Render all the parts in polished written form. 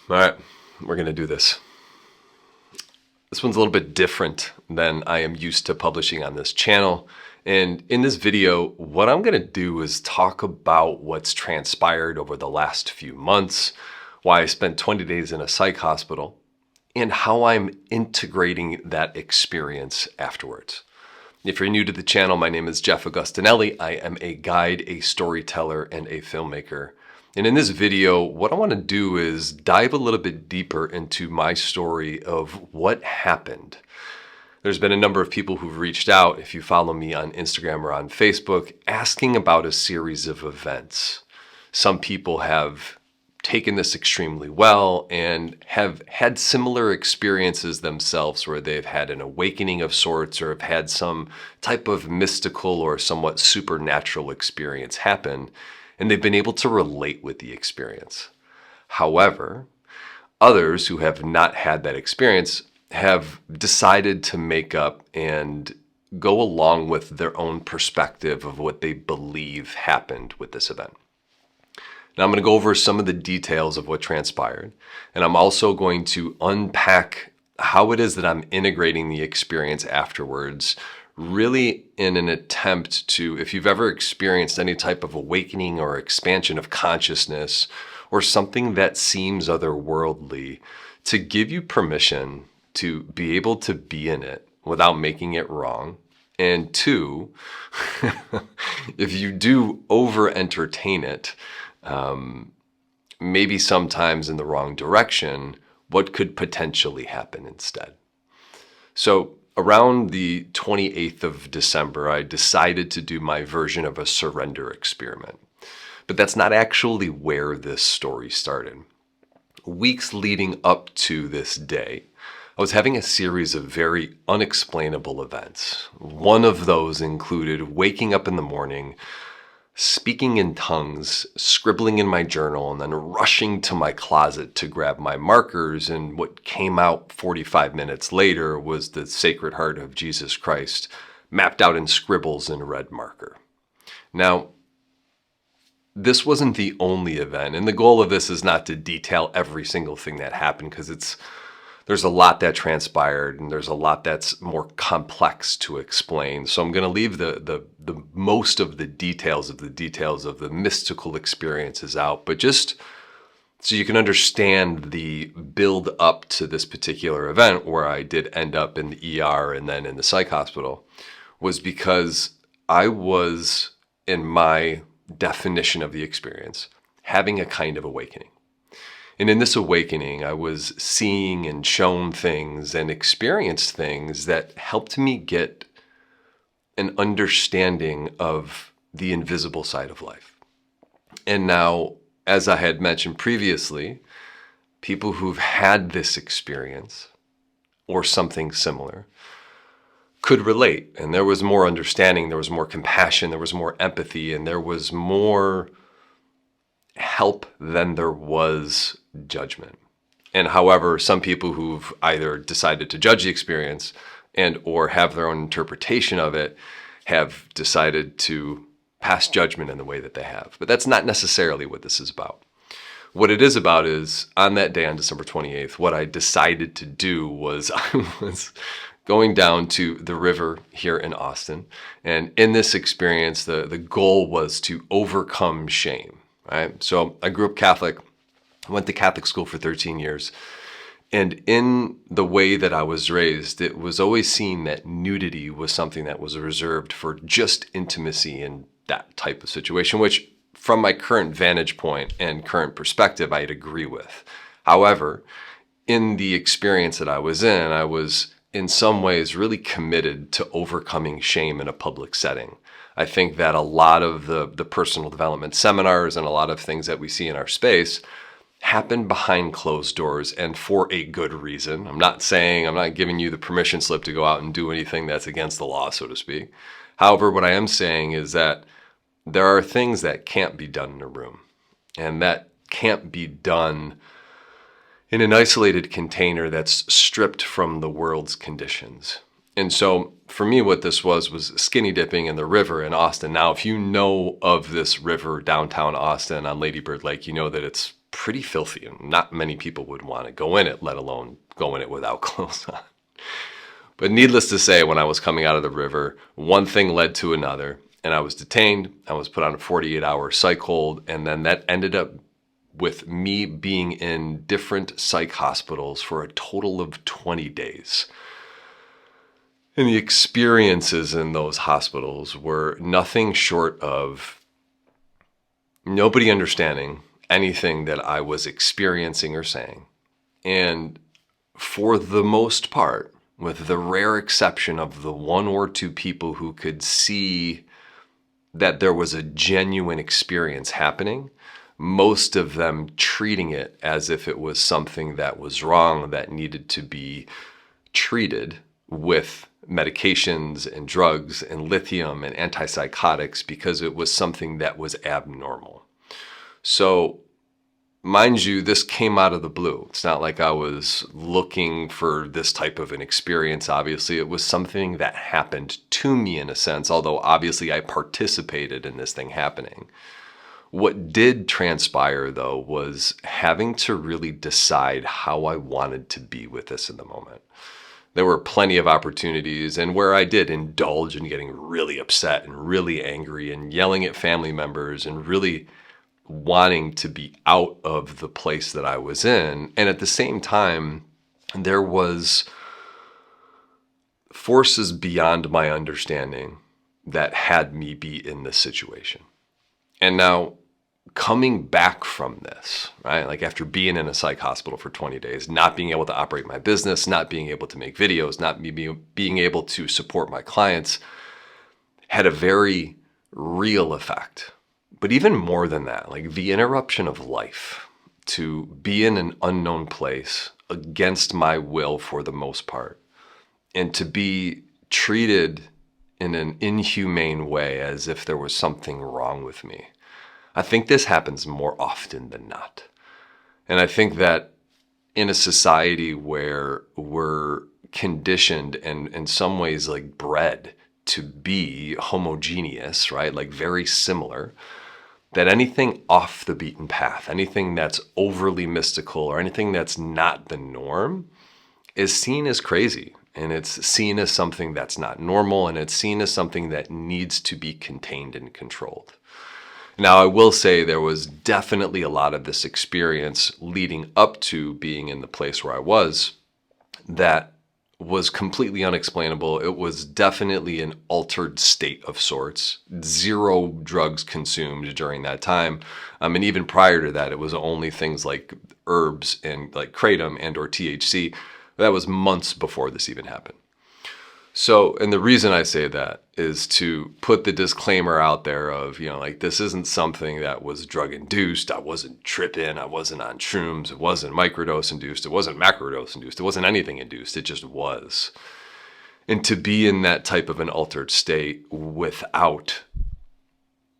All right, we're going to do this. This one's a little bit different than I am used to publishing on this channel. And in this video, what I'm going to do is talk about what's transpired over the last few months, why I spent 20 days in a psych hospital, and how I'm integrating that experience afterwards. If you're new to the channel, my name is Jeff Augustinelli. I am a guide, a storyteller, and a filmmaker. And in this video, what I want to do is dive a little bit deeper into my story of what happened. There's been a number of people who've reached out, if you follow me on Instagram or on Facebook, asking about a series of events. Some people have taken this extremely well and have had similar experiences themselves where they've had an awakening of sorts or have had some type of mystical or somewhat supernatural experience happen, and they've been able to relate with the experience. However, others who have not had that experience have decided to make up and go along with their own perspective of what they believe happened with this event. Now I'm going to go over some of the details of what transpired, and I'm also going to unpack how it is that I'm integrating the experience afterwards, really in an attempt to, if you've ever experienced any type of awakening or expansion of consciousness or something that seems otherworldly, to give you permission to be able to be in it without making it wrong. And two, if you do over-entertain it, maybe sometimes in the wrong direction, what could potentially happen instead. So around the 28th of December, I decided to do my version of a surrender experiment. But that's not actually where this story started. Weeks leading up to this day, I was having a series of very unexplainable events. One of those included waking up in the morning, speaking in tongues, scribbling in my journal, and then rushing to my closet to grab my markers. And what came out 45 minutes later was the Sacred Heart of Jesus Christ, mapped out in scribbles in red marker. Now, this wasn't the only event, and the goal of this is not to detail every single thing that happened, because there's a lot that transpired and there's a lot that's more complex to explain. So I'm going to leave the most of the details of the mystical experiences out, but just so you can understand the build up to this particular event where I did end up in the ER and then in the psych hospital, was because I was, in my definition of the experience, having a kind of awakening. And in this awakening, I was seeing and shown things and experienced things that helped me get an understanding of the invisible side of life. And now, as I had mentioned previously, people who've had this experience or something similar could relate. And there was more understanding, there was more compassion, there was more empathy, and there was more help than there was judgment. And however, some people who've either decided to judge the experience and or have their own interpretation of it have decided to pass judgment in the way that they have. But that's not necessarily what this is about. What it is about is, on that day, on December 28th, what I decided to do was I was going down to the river here in Austin. And in this experience, the goal was to overcome shame. Right? So I grew up Catholic, went to Catholic school for 13 years. And in the way that I was raised, it was always seen that nudity was something that was reserved for just intimacy in that type of situation, which from my current vantage point and current perspective, I'd agree with. However, in the experience that I was in some ways really committed to overcoming shame in a public setting. I think that a lot of the personal development seminars and a lot of things that we see in our space happen behind closed doors and for a good reason. I'm not giving you the permission slip to go out and do anything that's against the law, so to speak. However, what I am saying is that there are things that can't be done in a room, and that can't be done in an isolated container that's stripped from the world's conditions. And so for me, what this was skinny dipping in the river in Austin. Now, if you know of this river downtown Austin on Lady Bird Lake, you know that it's pretty filthy, and not many people would want to go in it, let alone go in it without clothes on. But needless to say, when I was coming out of the river, one thing led to another, and I was detained. I was put on a 48-hour psych hold, and then that ended up with me being in different psych hospitals for a total of 20 days. And the experiences in those hospitals were nothing short of nobody understanding anything that I was experiencing or saying. And for the most part, with the rare exception of the one or two people who could see that there was a genuine experience happening, most of them treating it as if it was something that was wrong, that needed to be treated with medications and drugs and lithium and antipsychotics because it was something that was abnormal. So, mind you, this came out of the blue. It's not like I was looking for this type of an experience. Obviously, it was something that happened to me in a sense, although obviously I participated in this thing happening. What did transpire, though, was having to really decide how I wanted to be with this in the moment. There were plenty of opportunities and where I did indulge in getting really upset and really angry and yelling at family members and really wanting to be out of the place that I was in. And at the same time, there was forces beyond my understanding that had me be in this situation. And now, coming back from this, right? Like after being in a psych hospital for 20 days, not being able to operate my business, not being able to make videos, not being able to support my clients, had a very real effect. But even more than that, like the interruption of life, to be in an unknown place against my will for the most part, and to be treated in an inhumane way as if there was something wrong with me. I think this happens more often than not. And I think that in a society where we're conditioned and in some ways like bred to be homogeneous, right? Like very similar, that anything off the beaten path, anything that's overly mystical or anything that's not the norm is seen as crazy. And it's seen as something that's not normal, and it's seen as something that needs to be contained and controlled. Now, I will say there was definitely a lot of this experience leading up to being in the place where I was that was completely unexplainable. It was definitely an altered state of sorts. 0 drugs consumed during that time. And even prior to that, it was only things like herbs and like kratom and or THC. That was months before this even happened. So, and the reason I say that is to put the disclaimer out there of, like this isn't something that was drug induced. I wasn't tripping. I wasn't on shrooms. It wasn't microdose induced. It wasn't macrodose induced. It wasn't anything induced. It just was. And to be in that type of an altered state without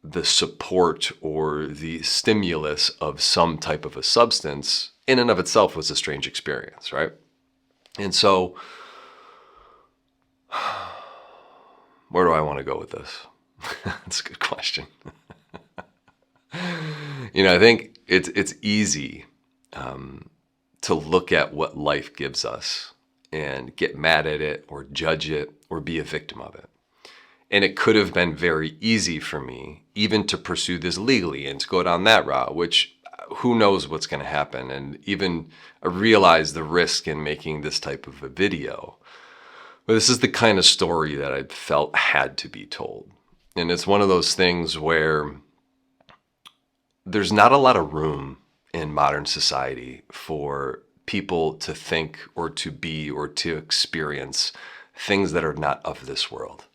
the support or the stimulus of some type of a substance in and of itself was a strange experience, right? And so, where do I want to go with this? That's a good question. I think it's easy to look at what life gives us and get mad at it or judge it or be a victim of it. And it could have been very easy for me even to pursue this legally and to go down that route, which who knows what's going to happen, and even realize the risk in making this type of a video. But this is the kind of story that I felt had to be told. And it's one of those things where there's not a lot of room in modern society for people to think or to be or to experience things that are not of this world,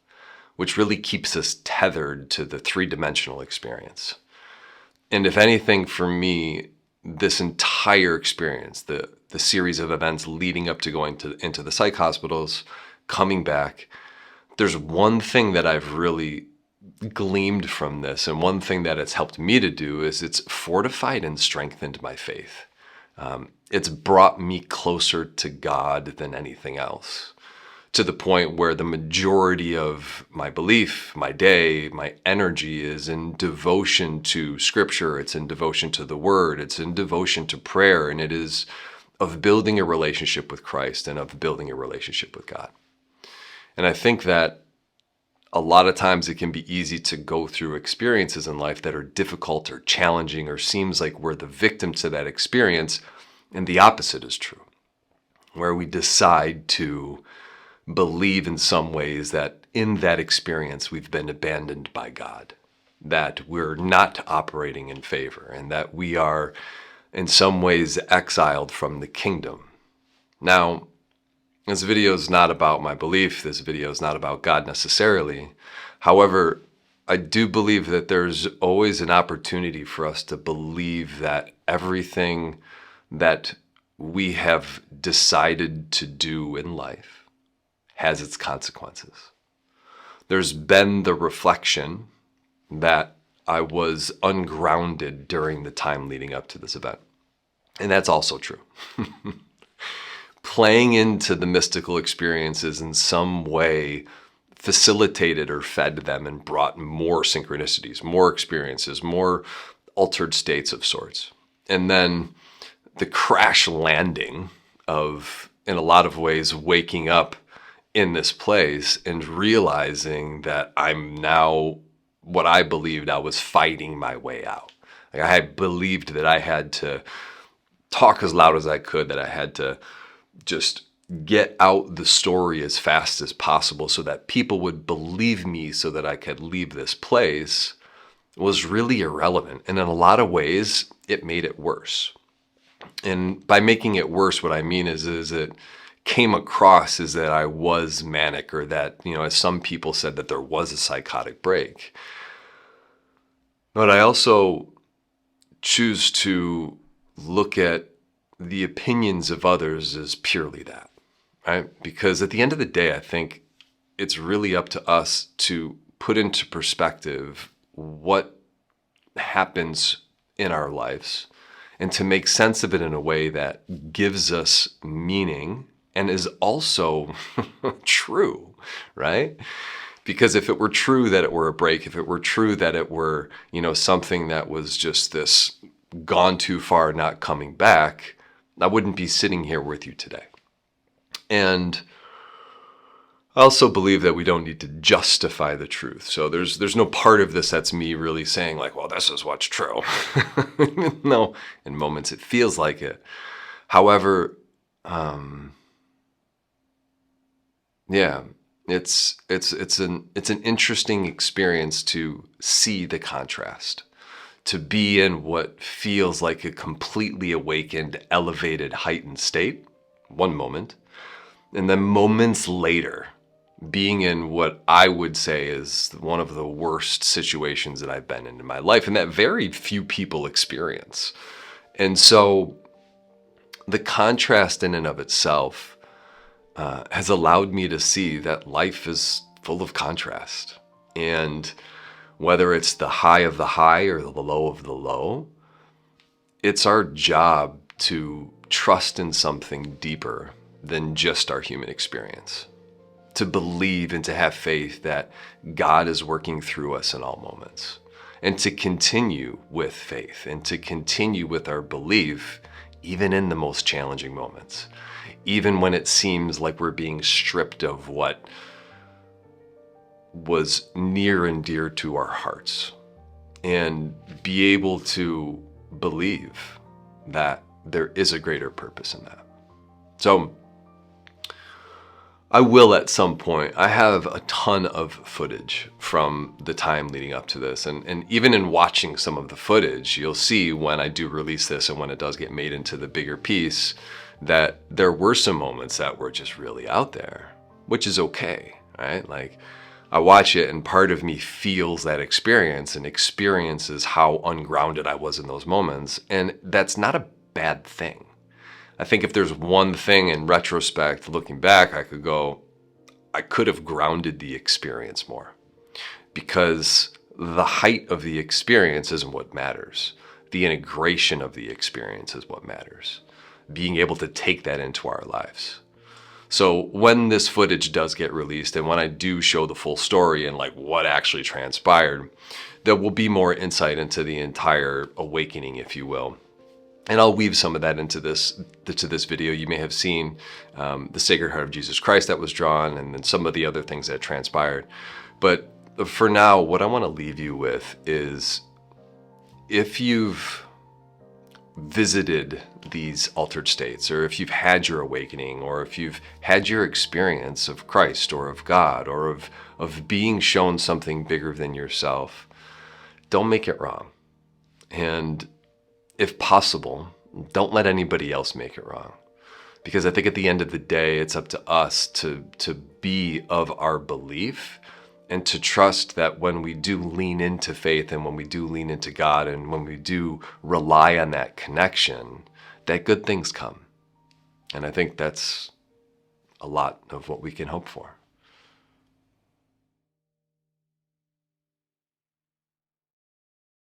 which really keeps us tethered to the 3-dimensional experience. And if anything, for me, this entire experience, the series of events leading up to going into the psych hospitals, coming back, there's one thing that I've really gleamed from this, and one thing that it's helped me to do is it's fortified and strengthened my faith. It's brought me closer to God than anything else. to the point where the majority of my belief, my day, my energy is in devotion to scripture. It's in devotion to the word. It's in devotion to prayer. And it is of building a relationship with Christ and of building a relationship with God. And I think that a lot of times it can be easy to go through experiences in life that are difficult or challenging, or seems like we're the victim to that experience. And the opposite is true, where we decide to believe in some ways that in that experience we've been abandoned by God, that we're not operating in favor, and that we are in some ways exiled from the kingdom. Now, this video is not about my belief. This video is not about God necessarily. However, I do believe that there's always an opportunity for us to believe that everything that we have decided to do in life has its consequences. There's been the reflection that I was ungrounded during the time leading up to this event. And that's also true. Playing into the mystical experiences in some way facilitated or fed them and brought more synchronicities, more experiences, more altered states of sorts. And then the crash landing of, in a lot of ways, waking up in this place and realizing that I'm now what I believed I was fighting my way out. Like, I had believed that I had to talk as loud as I could, that I had to just get out the story as fast as possible so that people would believe me so that I could leave this place, was really irrelevant. And in a lot of ways, it made it worse. And by making it worse, what I mean is it came across as that I was manic, or that, as some people said, that there was a psychotic break. But I also choose to look at the opinions of others as purely that, right? Because at the end of the day, I think it's really up to us to put into perspective what happens in our lives and to make sense of it in a way that gives us meaning and is also true, right? Because if it were true that it were a break, if it were true that it were, something that was just this gone too far, not coming back, I wouldn't be sitting here with you today. And I also believe that we don't need to justify the truth. So there's no part of this that's me really saying like, well, this is what's true. No, in moments it feels like it. However, it's an interesting experience to see the contrast, to be in what feels like a completely awakened, elevated, heightened state, one moment, and then moments later, being in what I would say is one of the worst situations that I've been in my life, and that very few people experience. And so the contrast in and of itself has allowed me to see that life is full of contrast. And whether it's the high of the high or the low of the low, it's our job to trust in something deeper than just our human experience. To believe and to have faith that God is working through us in all moments. And to continue with faith and to continue with our belief, even in the most challenging moments. Even when it seems like we're being stripped of what was near and dear to our hearts, and be able to believe that there is a greater purpose in that. So I will at some point, I have a ton of footage from the time leading up to this. And even in watching some of the footage, you'll see when I do release this and when it does get made into the bigger piece, that there were some moments that were just really out there, which is okay, right? Like, I watch it and part of me feels that experience and experiences how ungrounded I was in those moments. And that's not a bad thing. I think if there's one thing in retrospect, looking back, I could go, I could have grounded the experience more, because the height of the experience isn't what matters. The integration of the experience is what matters. Being able to take that into our lives. So when this footage does get released and when I do show the full story and like what actually transpired, there will be more insight into the entire awakening, if you will. And I'll weave some of that into this video. You may have seen the Sacred Heart of Jesus Christ that was drawn, and then some of the other things that transpired. But for now, what I want to leave you with is, if you've visited these altered states, or if you've had your awakening, or if you've had your experience of Christ or of God, or of being shown something bigger than yourself, don't make it wrong. And if possible, don't let anybody else make it wrong. Because I think at the end of the day, it's up to us to be of our belief, and to trust that when we do lean into faith, and when we do lean into God, and when we do rely on that connection, that good things come. And I think that's a lot of what we can hope for.